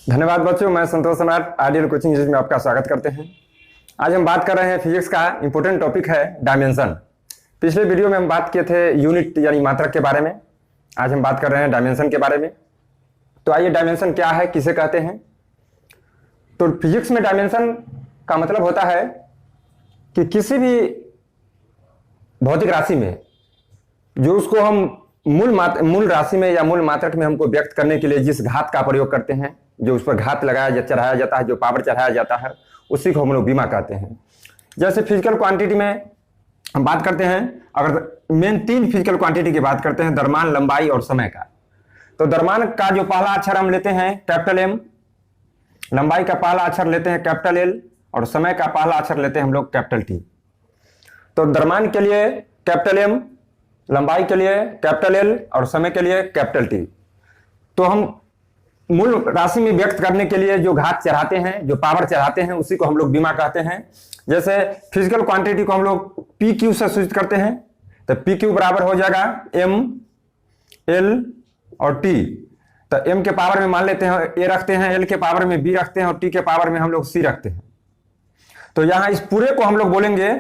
धन्यवाद बच्चों, मैं संतोष सम्राट आइडियल कोचिंग में आपका स्वागत करते हैं। आज हम बात कर रहे हैं फिजिक्स का इंपॉर्टेंट टॉपिक है डायमेंशन। पिछले वीडियो में हम बात किए थे यूनिट यानी मात्रक के बारे में। आज हम बात कर रहे हैं डायमेंशन के बारे में। तो आइए, डायमेंशन क्या है, किसे कहते हैं। तो फिजिक्स में डायमेंशन का मतलब होता है कि किसी भी भौतिक राशि में जो उसको हम मूल राशि में या मूल मात्रक में हमको व्यक्त करने के लिए जिस घात का प्रयोग करते हैं, जो उस पर घात लगाया चढ़ाया जाता है, जो पावर चढ़ाया जाता है, उसी को हम लोग बीमा कहते हैं। जैसे फिजिकल क्वांटिटी में हम बात करते हैं, अगर मेन 3 फिजिकल क्वांटिटी की बात करते हैं, द्रव्यमान, लंबाई और समय का। तो द्रव्यमान का जो पहला अक्षर हम लेते हैं कैपिटल एम, लंबाई का पहला अक्षर लेते हैं कैपिटल एल, और समय का पहला अक्षर लेते हैं हम लोग कैपिटल टी। तो द्रव्यमान के लिए कैपिटल एम, लंबाई के लिए कैपिटल एल और समय के लिए कैपिटल टी। तो हम मूल राशि में व्यक्त करने के लिए जो घात चढ़ाते हैं, जो पावर चढ़ाते हैं, उसी को हम लोग बीमा कहते हैं। जैसे फिजिकल क्वांटिटी को हम लोग पी क्यू से सूचित करते हैं, तो पी क्यू बराबर हो जाएगा एम एल और टी। तो एम के पावर में मान लेते हैं ए रखते हैं, एल के पावर में बी रखते हैं और टी के पावर में हम लोग सी रखते हैं। तो यहां इस पूरे को हम लोग बोलेंगे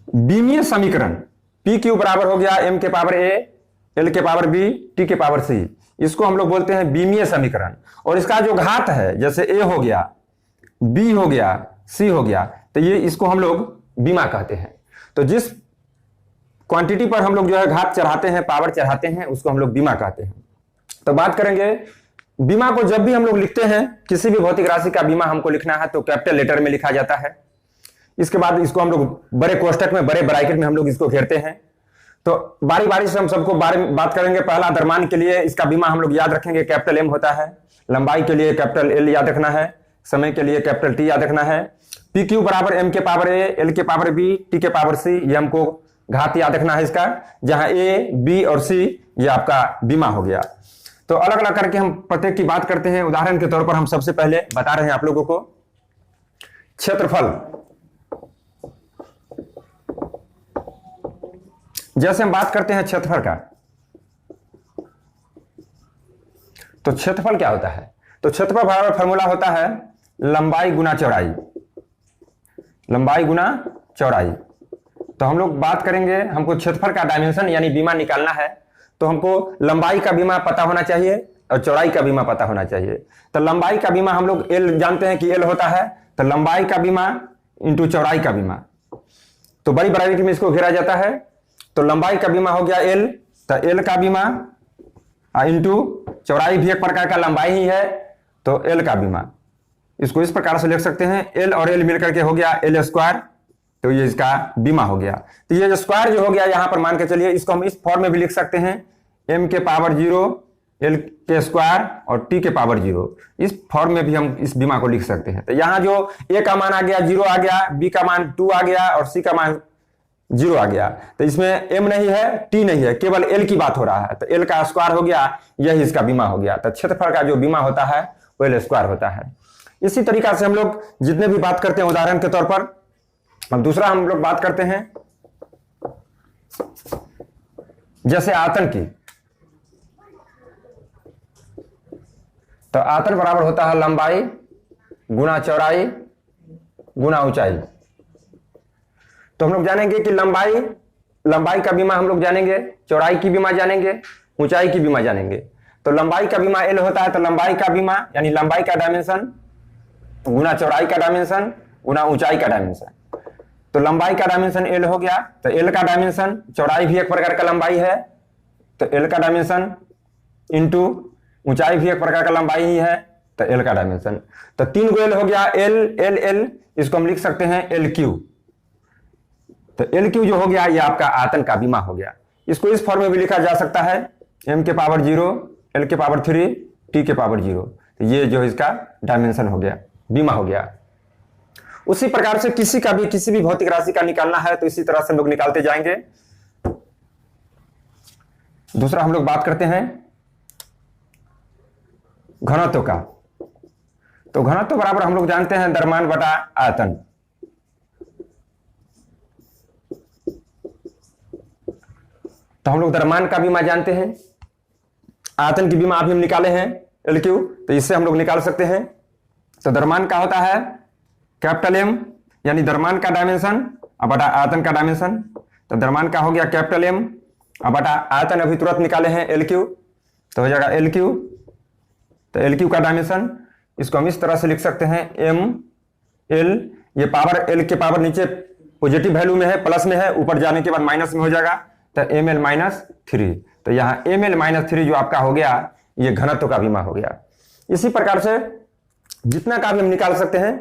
बीमीय समीकरण। पी क्यू बराबर हो गया एम के पावर ए, एल के पावर बी, टी के पावर सी। इसको हम लोग बोलते हैं बीमीय समीकरण। और इसका जो घात है, जैसे ए हो गया, बी हो गया, सी हो गया, तो ये इसको हम लोग बीमा कहते हैं। तो जिस क्वांटिटी पर हम लोग जो है घात चढ़ाते हैं, पावर चढ़ाते हैं, उसको हम लोग बीमा कहते हैं। तो बात करेंगे बीमा को। जब भी हम लोग लिखते हैं किसी भी भौतिक राशि का बीमा हमको लिखना है तो कैपिटल लेटर में लिखा जाता है। इसके बाद इसको हम लोग बड़े कोष्टक में, बड़े ब्रैकेट में हम लोग इसको घेरते हैं। तो बारी बारी से हम सबको बात करेंगे। पहला द्रव्यमान के लिए इसका बीमा हम लोग याद रखेंगे, कैपिटल एम होता है। लंबाई के लिए कैपिटल एल याद रखना है। समय के लिए कैपिटल टी याद रखना है। पी क्यू बराबर एम के पावर ए, एल के पावर बी, टी के पावर सी, ये हमको घात याद रखना है इसका, जहां ए, बी और सी ये आपका बीमा हो गया। तो अलग अलग करके हम प्रत्येक की बात करते हैं। उदाहरण के तौर पर हम सबसे पहले बता रहे हैं आप लोगों को क्षेत्रफल। जैसे हम बात करते हैं क्षेत्रफल का, तो क्षेत्रफल क्या होता है? तो क्षेत्रफल बराबर फॉर्मूला होता है लंबाई गुना चौड़ाई, लंबाई गुना चौड़ाई। तो हम लोग बात करेंगे, हमको क्षेत्रफल का डायमेंशन यानी बीमा निकालना है, तो हमको लंबाई का बीमा पता होना चाहिए और चौड़ाई का बीमा पता होना चाहिए। तो लंबाई का बीमा हम लोग एल जानते हैं कि एल होता है, तो लंबाई का बीमा इंटू चौड़ाई का बीमा। तो बड़ी ब्रैकेट में इसको घेरा जाता है। तो लंबाई का बीमा हो गया एल, तो एल का बीमा इंटू चौड़ाई भी एक प्रकार का लंबाई ही है, तो एल का बीमा। इसको इस प्रकार से लिख सकते हैं, एल और एल मिलकर के हो गया एल स्क्वायर, तो ये इसका बीमा हो गया। तो ये जो स्क्वायर जो हो गया यहां पर मान के चलिए, इसको हम इस फॉर्म में भी लिख सकते हैं, एम के पावर 0, एल के स्क्वायर और टी के पावर 0। इस फॉर्म में भी हम इस बीमा को लिख सकते हैं। तो यहां जो ए का मान आ गया 0 आ गया, बी का मान 2 आ गया और सी का मान 0 आ गया। तो इसमें एम नहीं है, टी नहीं है, केवल एल की बात हो रहा है। तो एल का स्क्वायर हो गया, यही इसका बीमा हो गया। तो क्षेत्रफल का जो बीमा होता है वो एल स्क्वायर होता है। इसी तरीका से हम लोग जितने भी बात करते हैं, उदाहरण के तौर पर अब दूसरा हम लोग बात करते हैं जैसे आयतन की। तो आयतन बराबर होता है लंबाई गुना चौड़ाई गुना ऊंचाई। तो हम लोग जानेंगे कि लंबाई का बीमा हम लोग जानेंगे, चौड़ाई की बीमा जानेंगे, ऊंचाई की बीमा जानेंगे। तो लंबाई का बीमा एल होता है, तो लंबाई का बीमा यानी लंबाई का डायमेंशन गुना चौड़ाई का डायमेंशन गुना ऊंचाई का डायमेंशन। तो लंबाई का डायमेंशन एल हो गया, तो एल का डायमेंशन, चौड़ाई भी एक प्रकार का लंबाई है, तो एल का डायमेंशन इंटू ऊंचाई भी एक प्रकार का लंबाई ही है, तो एल का डायमेंशन। तो 3 गो एल हो गया, एल एल एल, इसको हम लिख सकते हैं एल क्यू। तो एल क्यू जो हो गया ये आपका आयतन का बीमा हो गया। इसको इस फॉर्म में भी लिखा जा सकता है, एम के पावर 0, एल के पावर 3, टी के पावर 0। तो ये जो इसका डायमेंशन हो गया, बीमा हो गया। उसी प्रकार से किसी भी भौतिक राशि का निकालना है तो इसी तरह से हम लोग निकालते जाएंगे। दूसरा हम लोग बात करते हैं घनत्व का। तो घनत्व बराबर हम लोग जानते हैं द्रव्यमान बटा आयतन। तो हम लोग द्रव्यमान का बीमा जानते हैं, आयतन की बीमा अभी हम निकाले हैं LQ, तो इससे हम लोग निकाल सकते हैं। तो द्रव्यमान का होता है कैपिटल M, यानी द्रव्यमान का डायमेंशन अब बटा आयतन का डायमेंशन। तो द्रव्यमान का हो गया कैपिटल M अब बटा आयतन अभी तुरंत निकाले हैं LQ, तो हो जाएगा LQ। तो LQ का डायमेंशन इसको हम इस तरह से लिख सकते हैं ML, ये पावर L के पावर नीचे पॉजिटिव वैल्यू में है, प्लस में है, ऊपर जाने के बाद माइनस में हो जाएगा, तो ml-3। तो यहाँ ml-3 जो आपका हो गया ये घनत्व का बीमा हो गया। इसी प्रकार से जितना का भी हम निकाल सकते हैं,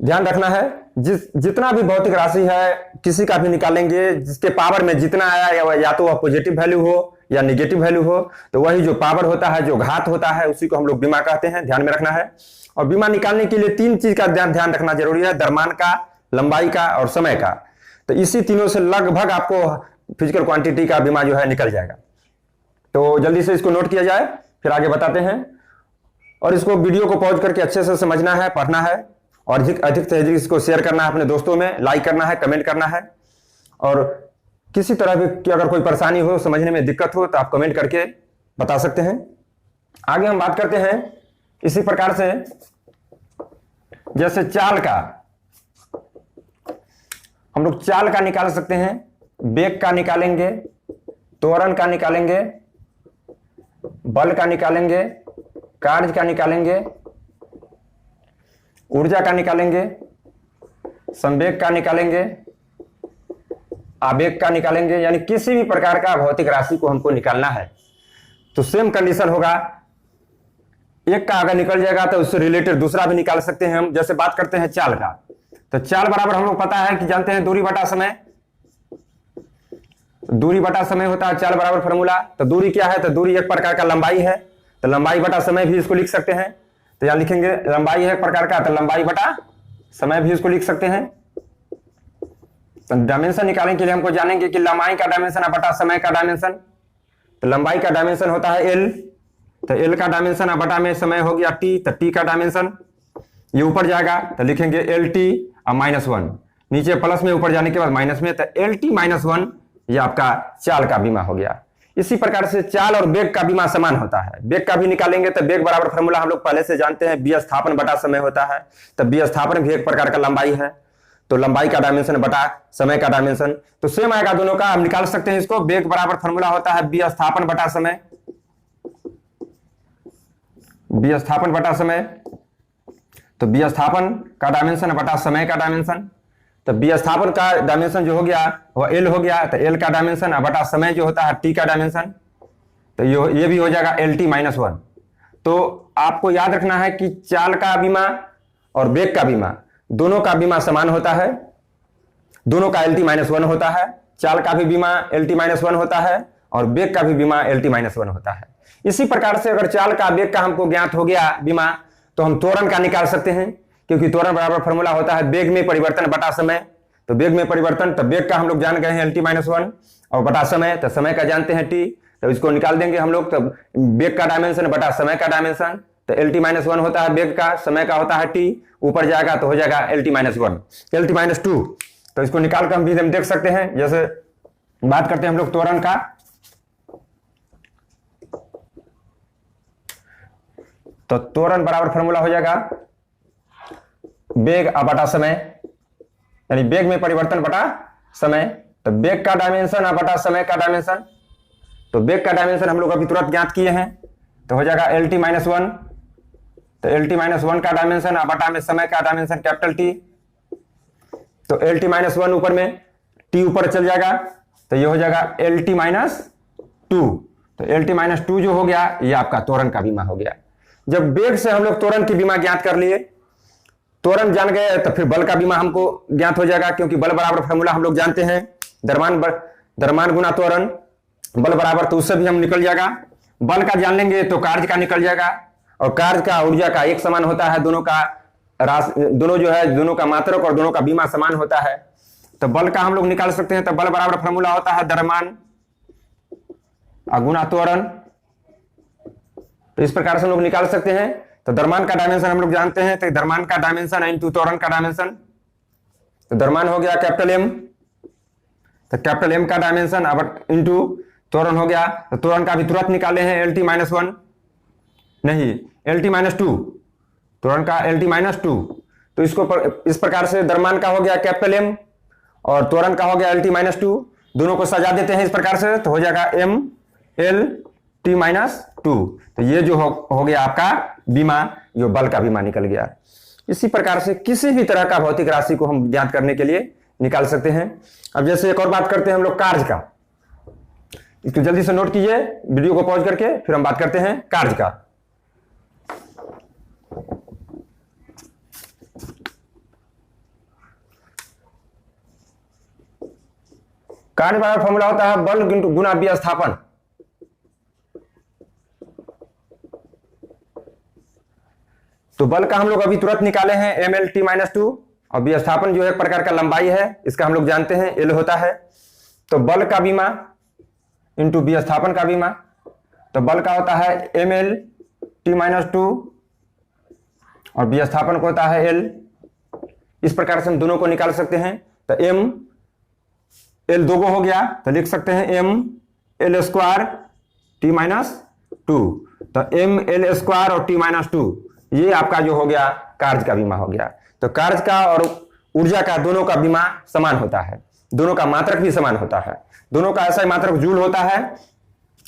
ध्यान रखना है जितना भी भौतिक राशि है किसी का भी निकालेंगे, जिसके पावर में जितना आया या तो वह पॉजिटिव वैल्यू हो या निगेटिव वैल्यू हो, तो वही जो पावर होता है, जो घात होता है, उसी को हम लोग बीमा कहते हैं, ध्यान में रखना है। और बीमा निकालने के लिए 3 चीज का ध्यान रखना जरूरी है, द्रव्यमान का, लंबाई का और समय का। तो इसी तीनों से लगभग आपको फिजिकल क्वांटिटी का बीमा जो है निकल जाएगा। तो जल्दी से इसको नोट किया जाए, फिर आगे बताते हैं। और इसको वीडियो को पॉज करके अच्छे से समझना है, पढ़ना है और अधिक से अधिक इसको शेयर करना है अपने दोस्तों में, लाइक करना है, कमेंट करना है। और किसी तरह की अगर कोई परेशानी हो, समझने में दिक्कत हो, तो आप कमेंट करके बता सकते हैं। आगे हम बात करते हैं इसी प्रकार से, जैसे चाल का, हम लोग चाल का निकाल सकते हैं, वेग का निकालेंगे, त्वरण का निकालेंगे, बल का निकालेंगे, कार्य का निकालेंगे, ऊर्जा का निकालेंगे, संवेग का निकालेंगे, आवेग का निकालेंगे। यानी किसी भी प्रकार का भौतिक राशि को हमको निकालना है तो सेम कंडीशन होगा, एक का अगर निकल जाएगा तो उससे रिलेटेड दूसरा भी निकाल सकते हैं हम। जैसे बात करते हैं चाल का, तो चाल बराबर हम लोग पता है कि जानते हैं दूरी बटा समय, दूरी बटा समय होता है चाल बराबर फॉर्मूला। तो दूरी क्या है, तो दूरी एक प्रकार का लंबाई है, तो लंबाई बटा समय भी इसको लिख सकते हैं। तो यहां लिखेंगे लंबाई है एक प्रकार का, तो लंबाई बटा समय भी इसको लिख सकते हैं। तो डायमेंशन निकालने के लिए हमको जानेंगे कि लंबाई का डायमेंशन बटा समय का डायमेंशन। तो लंबाई का डायमेंशन होता है L, तो L का डायमेंशन बटा में समय हो गया T, तो T का डायमेंशन ये ऊपर जाएगा तो लिखेंगे LT और -1, नीचे प्लस में ऊपर जाने के बाद माइनस में, तो LT-1 ये आपका चाल का बीमा हो गया। इसी प्रकार से चाल और वेग का बीमा समान होता है। वेग का भी निकालेंगे तो वेग बराबर फॉर्मूला हम लोग पहले से जानते हैं, विस्थापन बटा समय होता है। तो विस्थापन भी एक प्रकार का लंबाई है, तो लंबाई का डायमेंशन बटा समय का डायमेंशन तो सेम आएगा दोनों का, हम निकाल सकते हैं इसको। वेग बराबर फॉर्मूला होता है विस्थापन बटा समय, विस्थापन बटा समय, तो विस्थापन का डायमेंशन बटा समय का डायमेंशन। तो विस्थापन का डायमेंशन जो हो गया वह L हो गया, तो L का डायमेंशन बटा समय जो होता है T का डायमेंशन, तो ये भी हो जाएगा LT-1। तो आपको याद रखना है कि चाल का बीमा और वेग का बीमा दोनों का बीमा समान होता है, दोनों का LT-1 होता है। चाल का भी बीमा LT-1 होता है और वेग का भी बीमा LT-1 होता है। इसी प्रकार से अगर चाल का वेग का हमको ज्ञात हो गया बीमा, तो हम त्वरण का निकाल सकते हैं, क्योंकि त्वरण बराबर फॉर्मूला होता है वेग में परिवर्तन बटा समय। तो वेग में परिवर्तन, तो वेग का हम लोग जान गए हैं LT-1 और बटा समय, तो समय का जानते हैं T, तो इसको निकाल देंगे हम लोग। तो वेग का डायमेंशन बटा समय का डायमेंशन, तो LT-1 होता है वेग का, समय का होता है T, ऊपर जाएगा तो हो जाएगा LT-1, LT-2। तो इसको निकाल कर हम भी देख सकते हैं। जैसे बात करते हैं हम लोग त्वरण का, तो त्वरण बराबर फॉर्मूला हो जाएगा वेग बटा समय, यानी वेग में परिवर्तन बटा समय। तो वेग का डायमेंशन बटा समय का डायमेंशन, तो वेग का डायमेंशन हम लोग अभी तुरंत ज्ञात किए हैं, तो हो जाएगा LT-1। तो LT-1 का डायमेंशन बटा में समय का डायमेंशन कैपिटल T, तो LT-1 ऊपर में T ऊपर चल जाएगा, तो ये हो जाएगा LT-2। तो LT-2 जो हो गया ये आपका त्वरण का बीमा हो गया। जब वेग से हम लोग त्वरण की बीमा ज्ञात कर लिए, त्वरण जान गए, तो फिर बल का बीमा हमको ज्ञात हो जाएगा, क्योंकि बल बराबर फॉर्मूला हम लोग जानते हैं द्रव्यमान गुना त्वरण, बल बराबर, तो उससे भी हम निकल जाएगा। बल का जान लेंगे तो कार्य का निकल जाएगा, और कार्य का ऊर्जा का एक समान होता है, दोनों का दोनों जो है दोनों का मात्रक और दोनों का बीमा समान होता है। तो बल का हम लोग निकाल सकते हैं, तो बल बराबर फॉर्मूला होता है द्रव्यमान गुना त्वरण। तो इस प्रकार से हम लोग निकाल सकते हैं। तो द्रव्यमान का डायमेंशन हम लोग जानते हैं, तो द्रव्यमान का डायमेंशन इनटू त्वरण का डायमेंशन, तो द्रव्यमान हो गया कैपिटल M, तो कैपिटल M का डायमेंशन अब इनटू त्वरण हो गया। तो त्वरण का भी तुरंत निकाले हैं LT-1, नहीं, LT-2, त्वरण का LT-2। तो इसको इस प्रकार से द्रव्यमान का हो गया कैपिटल M और त्वरण का हो गया LT-2। दोनों को सजा देते हैं इस प्रकार से, तो हो जाएगा MLT-2। तो ये जो हो गया आपका बीमा, जो बल का बीमा निकल गया। इसी प्रकार से किसी भी तरह का भौतिक राशि को हम ज्ञात करने के लिए निकाल सकते हैं। अब जैसे एक और बात करते हैं हम लोग कार्य का, इसको जल्दी से नोट कीजिए, वीडियो को पॉज करके फिर हम बात करते हैं कार्य का। कार्य का फॉर्मूला होता है बल गुना विस्थापन। तो बल का हम लोग अभी तुरंत निकाले हैं MLT-2, और विस्थापन जो एक प्रकार का लंबाई है, इसका हम लोग जानते हैं L होता है। तो बल का बीमा इंटू विस्थापन का बीमा, तो बल का होता है MLT-2 और विस्थापन को होता है L। इस प्रकार से हम दोनों को निकाल सकते हैं। तो M L दो हो गया, तो लिख सकते हैं ML² T-2। तो ML² और T-2, ये आपका जो हो गया कार्य का बीमा हो गया। तो कार्य का और ऊर्जा का दोनों का बीमा समान होता है, दोनों का मात्रक भी समान होता है, दोनों का ऐसा ही मात्रक जूल होता है,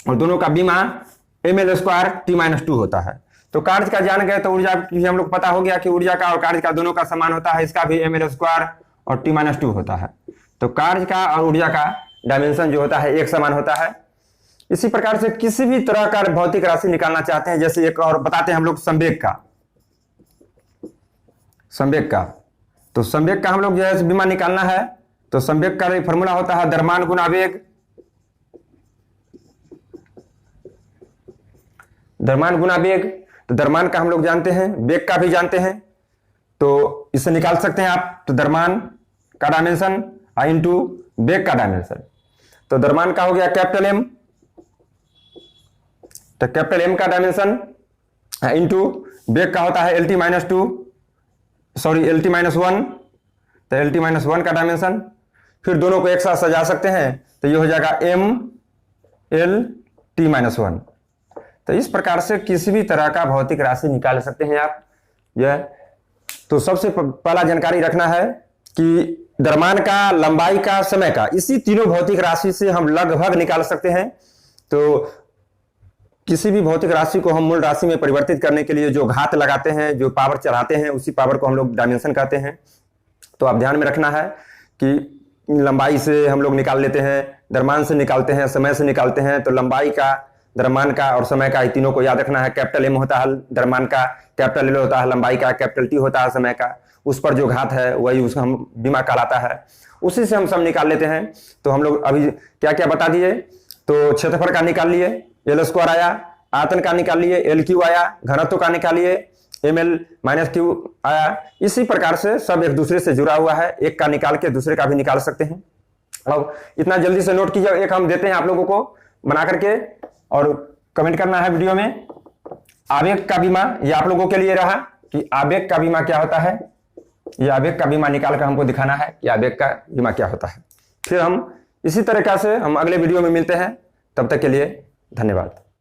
और दोनों का बीमा ML² T-2 होता है। तो कार्य का जान गए तो ऊर्जा भी हम लोग पता हो गया कि ऊर्जा का और कार्य का दोनों का समान होता है, इसका भी ML² और T-2 होता है। तो कार्य का और ऊर्जा का डायमेंशन जो होता है एक समान होता है। इसी प्रकार से किसी भी तरह का भौतिक राशि निकालना चाहते हैं, जैसे एक और बताते हैं हम लोग संवेग का। संवेग का, तो संवेग का हम लोग जैसे बीमा निकालना है, तो संवेग का फॉर्मूला होता है द्रव्यमान गुना वेग। द्रव्यमान गुना वेग, तो द्रव्यमान का हम लोग जानते हैं, वेग का भी जानते हैं, तो इसे निकाल सकते हैं आप। तो द्रव्यमान का डायमेंशन इंटू वेग का डायमेंशन, तो द्रव्यमान का हो गया कैपिटल M, तो कैपिटल M का डायमेंशन इंटू वेग का होता है LT-1, तो LT-1 का डायमेंशन। फिर दोनों को एक साथ सजा सकते हैं, तो ये हो जाएगा MLT-1। तो इस प्रकार से किसी भी तरह का भौतिक राशि निकाल सकते हैं आप। यह तो सबसे पहला जानकारी रखना है कि द्रव्यमान का, लंबाई का, समय का, इसी तीनों भौतिक राशि से हम लगभग निकाल सकते हैं। तो किसी भी भौतिक राशि को हम मूल राशि में परिवर्तित करने के लिए जो घात लगाते हैं, जो पावर चढ़ाते हैं, उसी पावर को हम लोग डायमेंशन कहते हैं। तो आप ध्यान में रखना है कि लंबाई से हम लोग निकाल लेते हैं, द्रव्यमान से निकालते हैं, समय से निकालते हैं। तो लंबाई का, द्रव्यमान का और समय का, तीनों को याद रखना है। कैपिटल M होता है द्रव्यमान का, कैपिटल L होता है लंबाई का, कैपिटल T होता है समय का, उस पर जो घात है वही उसका हम बीमा कहलाता है, उसी से हम सब निकाल लेते हैं। तो हम लोग अभी क्या क्या बता दिए, तो क्षेत्रफल का निकाल लिए L² आया, आयतन का निकाल लिए LQ आया, घनत्व का निकालिए ML-Q आया। इसी प्रकार से सब एक दूसरे से जुड़ा हुआ है, एक का निकाल के दूसरे का भी निकाल सकते हैं। अब इतना जल्दी से नोट कीजिए, एक हम देते हैं आप लोगों को बना करके, और कमेंट करना है वीडियो में। आवेग का बीमा, ये आप लोगों के लिए रहा कि आवेग का बीमा क्या होता है। ये आवेग का बीमा निकाल कर हमको दिखाना है कि आवेग का बीमा क्या होता है। फिर हम इसी तरीका से हम अगले वीडियो में मिलते हैं, तब तक के लिए धन्यवाद।